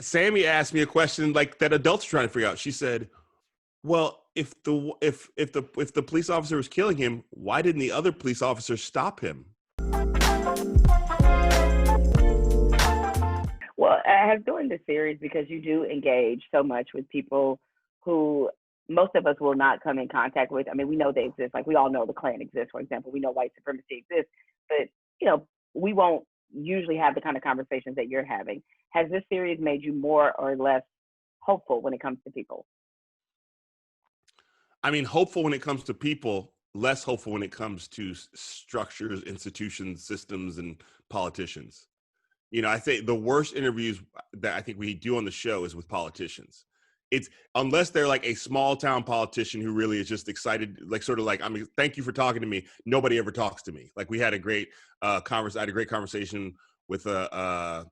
Sammy asked me a question like that adults are trying to figure out. She said, "Well, if the police officer was killing him, why didn't the other police officer stop him?" Well, I have doing the series because you do engage so much with people who most of us will not come in contact with. I mean, we know they exist. Like we all know the Klan exists, for example. We know white supremacy exists, but you know, we won't usually have the kind of conversations that you're having. Has this series made you more or less hopeful when it comes to people? I mean, hopeful when it comes to people, less hopeful when it comes to structures, institutions, systems, and politicians. I think the worst interviews that I think we do on the show is with politicians. It's unless they're like a small town politician who really is just excited, like sort of like, I mean, thank you for talking to me. Nobody ever talks to me. Like we had a great I had a great conversation with a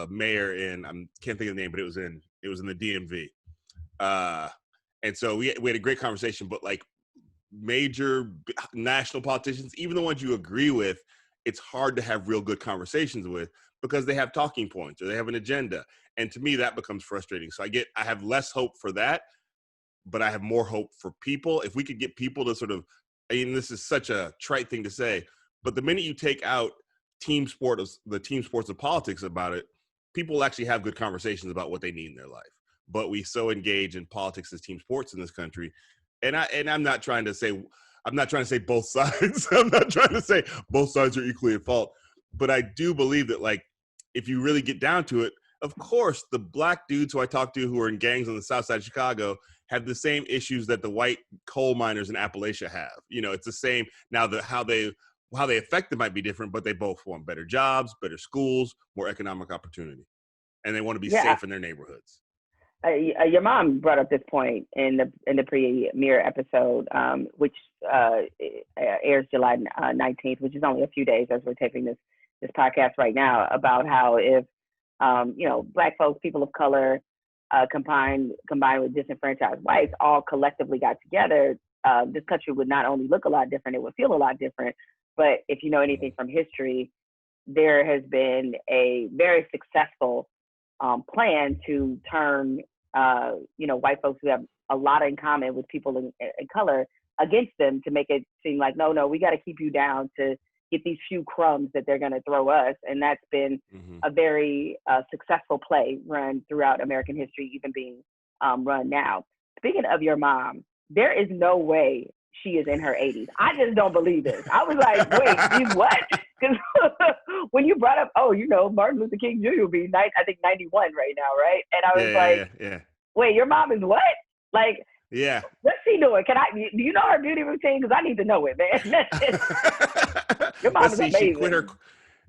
mayor in, I can't think of the name, but it was in the DMV. Uh, and so we had a great conversation, but like major national politicians, even the ones you agree with, it's hard to have real good conversations with because they have talking points or they have an agenda. And to me, that becomes frustrating. So I have less hope for that, but I have more hope for people. If we could get people to sort of, I mean, this is such a trite thing to say, but the minute you take out the team sports of politics about it, people will actually have good conversations about what they need in their life. But we so engage in politics as team sports in this country. I'm not trying to say both sides. I'm not trying to say both sides are equally at fault. But I do believe that, like, if you really get down to it, of course, the black dudes who I talk to who are in gangs on the south side of Chicago have the same issues that the white coal miners in Appalachia have. It's the same. Now, how they affect them might be different, but they both want better jobs, better schools, more economic opportunity, and they want to be Yeah, safe in their neighborhoods. your mom brought up this point in the premiere episode, which airs July 19th, which is only a few days as we're taping this podcast right now, about how if black folks, people of color, combined with disenfranchised whites, all collectively got together, this country would not only look a lot different, it would feel a lot different. But if you know anything from history, there has been a very successful plan to turn, white folks who have a lot in common with people in color against them, to make it seem like, no, we got to keep you down to get these few crumbs that they're going to throw us. And that's been a very successful play run throughout American history, even being run now. Speaking of your mom, there is no way she is in her 80s. I just don't believe this. I was like, wait, she's what? Because when you brought up, Martin Luther King Jr. will be, I think, 91 right now, right? And I was like, yeah. Wait, your mom is what? Like, Yeah. what's she doing? Do you know her beauty routine? Because I need to know it, man. Your mom is amazing.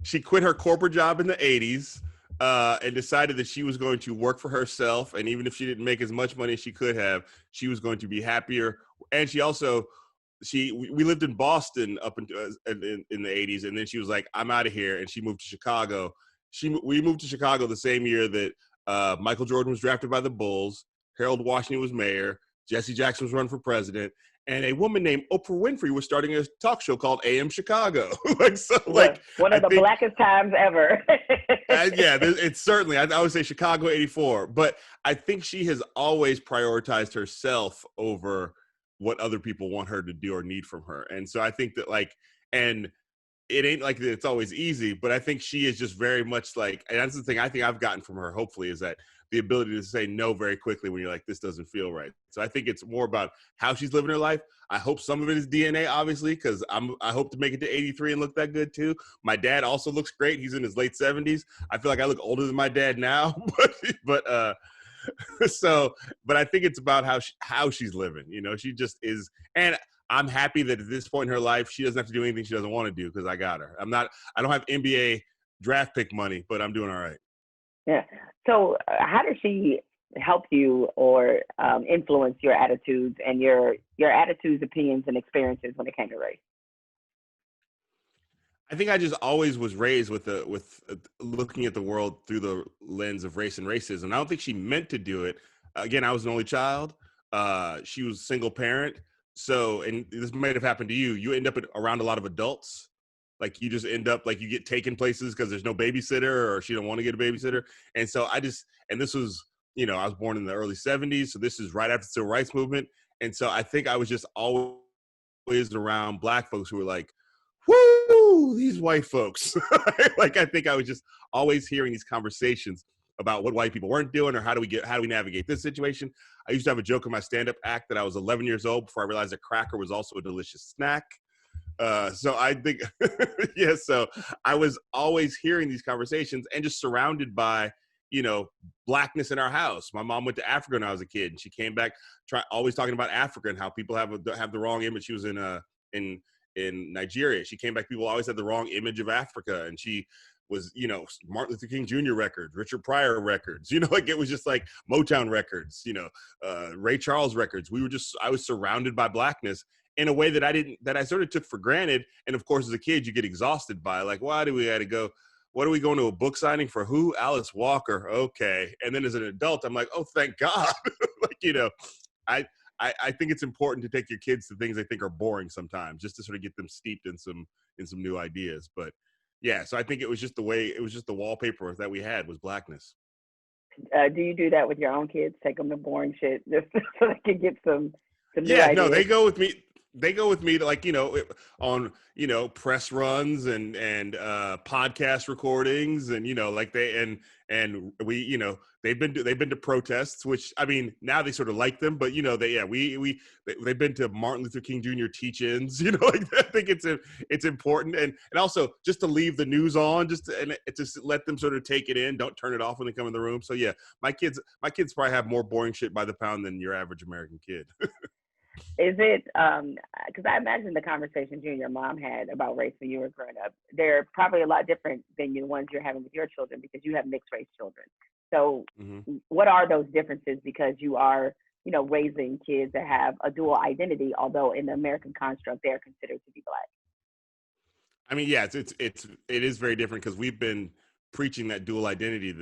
She quit her corporate job in the 80s and decided that she was going to work for herself. And even if she didn't make as much money as she could have, she was going to be happier. And we lived in Boston up in the 80s. And then she was like, I'm out of here. And she moved to Chicago. We moved to Chicago the same year that Michael Jordan was drafted by the Bulls, Harold Washington was mayor, Jesse Jackson was running for president, and a woman named Oprah Winfrey was starting a talk show called AM Chicago. One of the blackest times ever. Yeah, it's certainly, I would say Chicago 84, but I think she has always prioritized herself over what other people want her to do or need from her. And so I think that and it ain't like that it's always easy, but I think she is just very much like, and that's the thing I think I've gotten from her, hopefully, is that the ability to say no very quickly when you're like, this doesn't feel right. So I think it's more about how she's living her life. I hope some of it is DNA, obviously, because I hope to make it to 83 and look that good too. My dad also looks great. He's in his late 70s. I feel like I look older than my dad now, but I think it's about how she's living. She just is, and I'm happy that at this point in her life, she doesn't have to do anything she doesn't want to do because I got her. I don't have NBA draft pick money, but I'm doing all right. Yeah. So how does she help you or influence your attitudes and your attitudes, opinions, and experiences when it came to race? I think I just always was raised with looking at the world through the lens of race and racism. I don't think she meant to do it. Again, I was an only child. She was a single parent. So, and this might have happened to you. You end up around a lot of adults, Like you just end up like you get taken places because there's no babysitter or she don't want to get a babysitter. And so and this was, I was born in the early 70s. So this is right after the civil rights movement. And so I think I was just always around Black folks who were like, whoo, these white folks. Like, I think I was just always hearing these conversations about what white people weren't doing or how do we navigate this situation. I used to have a joke in my stand-up act that I was 11 years old before I realized that cracker was also a delicious snack. So I think, yeah, so I was always hearing these conversations and just surrounded by, Blackness in our house. My mom went to Africa when I was a kid, and she came back always talking about Africa and how people have the wrong image. She was in Nigeria. She came back, people always had the wrong image of Africa, and she was, Martin Luther King Jr. records, Richard Pryor records, like it was just like Motown records, Ray Charles records. I was surrounded by Blackness in a way that I sort of took for granted. And of course, as a kid, you get exhausted by like, why do we have to go? What are we going to a book signing for? Who? Alice Walker. Okay. And then as an adult, I'm like, oh, thank God. Like, I think it's important to take your kids to things they think are boring sometimes, just to sort of get them steeped in some new ideas. But yeah, so I think it was just the wallpaper that we had was Blackness. Do you do that with your own kids? Take them to boring shit just so they can get some new Yeah, ideas? no, they go with me. They go with me to like, on, press runs and podcast recordings and, like and we, they've been to protests, which I mean, now they sort of like them, but they've been to Martin Luther King Jr. teach-ins, like I think it's important. And also just to leave the news on, just let them sort of take it in. Don't turn it off when they come in the room. So yeah, my kids probably have more boring shit by the pound than your average American kid. Is it, because I imagine the conversations you and your mom had about race when you were growing up, they're probably a lot different than the ones you're having with your children because you have mixed race children. So what are those differences? Because you are, raising kids that have a dual identity, although in the American construct, they're considered to be Black. I mean, yeah, it is very different because we've been preaching that dual identity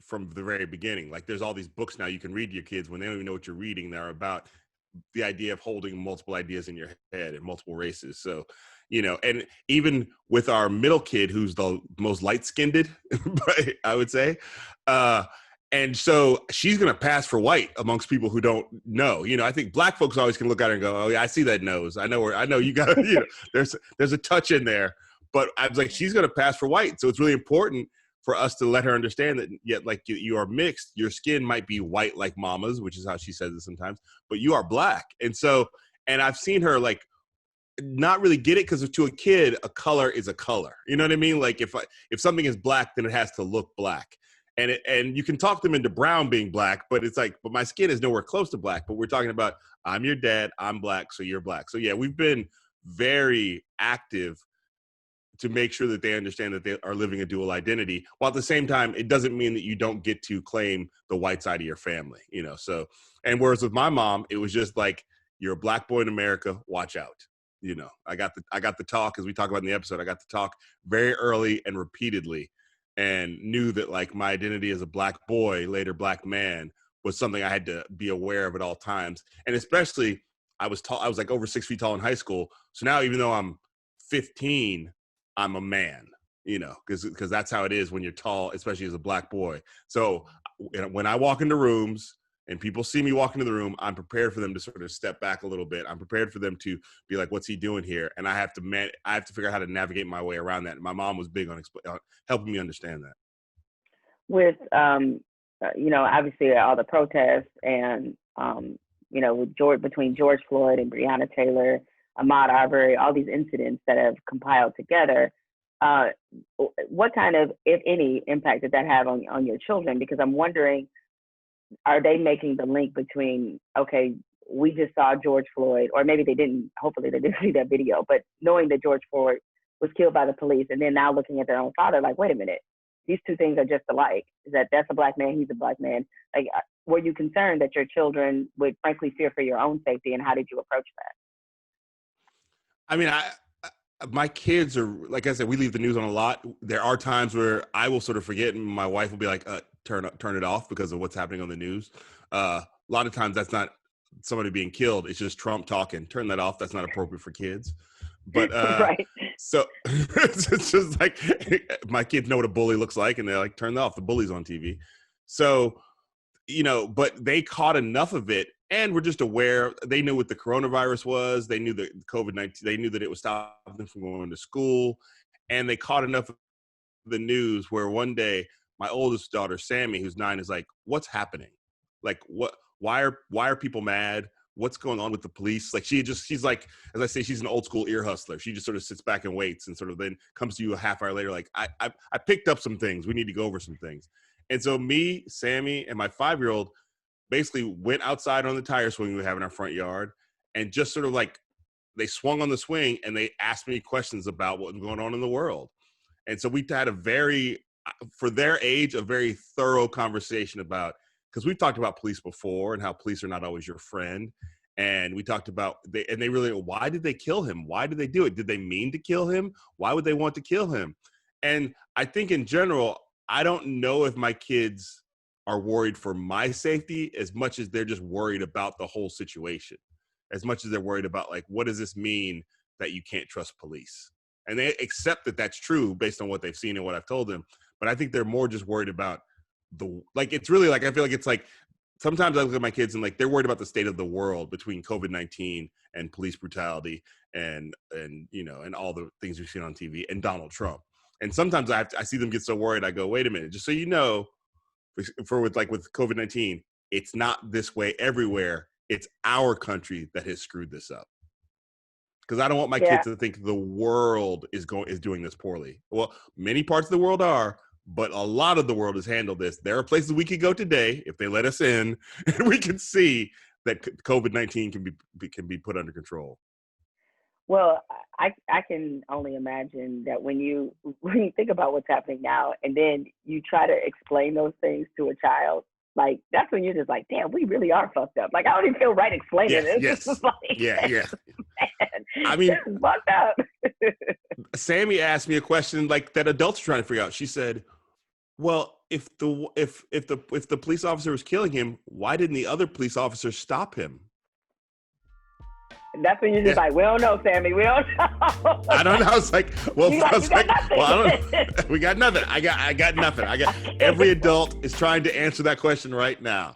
from the very beginning. Like there's all these books now you can read to your kids when they don't even know what you're reading. They're about the idea of holding multiple ideas in your head and multiple races. So, and even with our middle kid, who's the most light-skinned, I would say, and so she's going to pass for white amongst people who don't know. I think Black folks always can look at her and go, "Oh yeah, I see that nose. I know you got, there's a touch in there." But I was like, she's going to pass for white. So it's really important for us to let her understand that yet, like you are mixed, your skin might be white like mama's, which is how she says it sometimes, but you are Black. And so, and I've seen her like not really get it because to a kid, a color is a color. You know what I mean? Like if something is Black, then it has to look Black. And you can talk them into brown being Black, but it's like, but my skin is nowhere close to Black. But we're talking about, I'm your dad, I'm Black, so you're Black. So yeah, we've been very active to make sure that they understand that they are living a dual identity, while at the same time, it doesn't mean that you don't get to claim the white side of your family, so, and whereas with my mom, it was just like, you're a Black boy in America, watch out. I got the talk, as we talk about in the episode, I got the talk very early and repeatedly, and knew that like my identity as a Black boy, later Black man, was something I had to be aware of at all times. And especially I was like over 6 feet tall in high school. So now, even though I'm 15, I'm a man, because that's how it is when you're tall, especially as a Black boy. So when I walk into rooms and people see me walk into the room, I'm prepared for them to sort of step back a little bit. I'm prepared for them to be like, what's he doing here? And I have to figure out how to navigate my way around that. And my mom was big on helping me understand that. With, obviously all the protests and, with between George Floyd and Breonna Taylor, Ahmaud Arbery, all these incidents that have compiled together, what kind of, if any, impact did that have on your children? Because I'm wondering, are they making the link between, okay, we just saw George Floyd, or maybe they didn't, hopefully they didn't see that video, but knowing that George Floyd was killed by the police, and then now looking at their own father, like, wait a minute, these two things are just alike. That's a Black man, he's a Black man. Like, were you concerned that your children would frankly fear for your own safety, and how did you approach that? I mean, my kids are, like I said, we leave the news on a lot. There are times where I will sort of forget, and my wife will be like, turn it off because of what's happening on the news. A lot of times that's not somebody being killed. It's just Trump talking. Turn that off. That's not appropriate for kids. But right. So it's just like my kids know what a bully looks like, and they're like, turn off the bullies on TV. So, but they caught enough of it, and were just aware. They knew what the coronavirus was. They knew that COVID-19. They knew that it was stopping them from going to school, and they caught enough of the news where one day my oldest daughter, Sammy, who's 9, is like, "What's happening? Like, what? Why are people mad? What's going on with the police?" Like, she's like, as I say, she's an old school ear hustler. She just sort of sits back and waits, and sort of then comes to you a half hour later, like, I picked up some things. We need to go over some things. And so me, Sammy, and my 5-year-old basically went outside on the tire swing we have in our front yard, and just sort of like, they swung on the swing and they asked me questions about what was going on in the world. And so we had for their age, a very thorough conversation about, because we've talked about police before and how police are not always your friend. And we talked about, they really, why did they kill him? Why did they do it? Did they mean to kill him? Why would they want to kill him? And I think in general, I don't know if my kids are worried for my safety as much as they're just worried about the whole situation, as much as they're worried about, like, what does this mean that you can't trust police? And they accept that that's true based on what they've seen and what I've told them. But I think they're more just worried about it's really like, I feel like it's like, sometimes I look at my kids and like, they're worried about the state of the world between COVID-19 and police brutality and all the things we've seen on TV and Donald Trump. And sometimes I see them get so worried. I go, wait a minute, just so you know, with COVID-19, it's not this way everywhere. It's our country that has screwed this up. Because I don't want my kids to think the world is doing this poorly. Well, many parts of the world are, but a lot of the world has handled this. There are places we could go today if they let us in, and we can see that COVID-19 can be put under control. Well, I can only imagine that when you think about what's happening now, and then you try to explain those things to a child, like, that's when you're just like, damn, we really are fucked up. Like, I don't even feel right explaining this. Yes. Like, yeah. Man, I mean, this is fucked up. Sammy asked me a question like that adults are trying to figure out. She said, well, if the police officer was killing him, why didn't the other police officers stop him? That's when you're just like, we don't know, Sammy. We don't know. I don't know. I was like, well, I don't know. We got nothing. I got nothing. Every adult is trying to answer that question right now.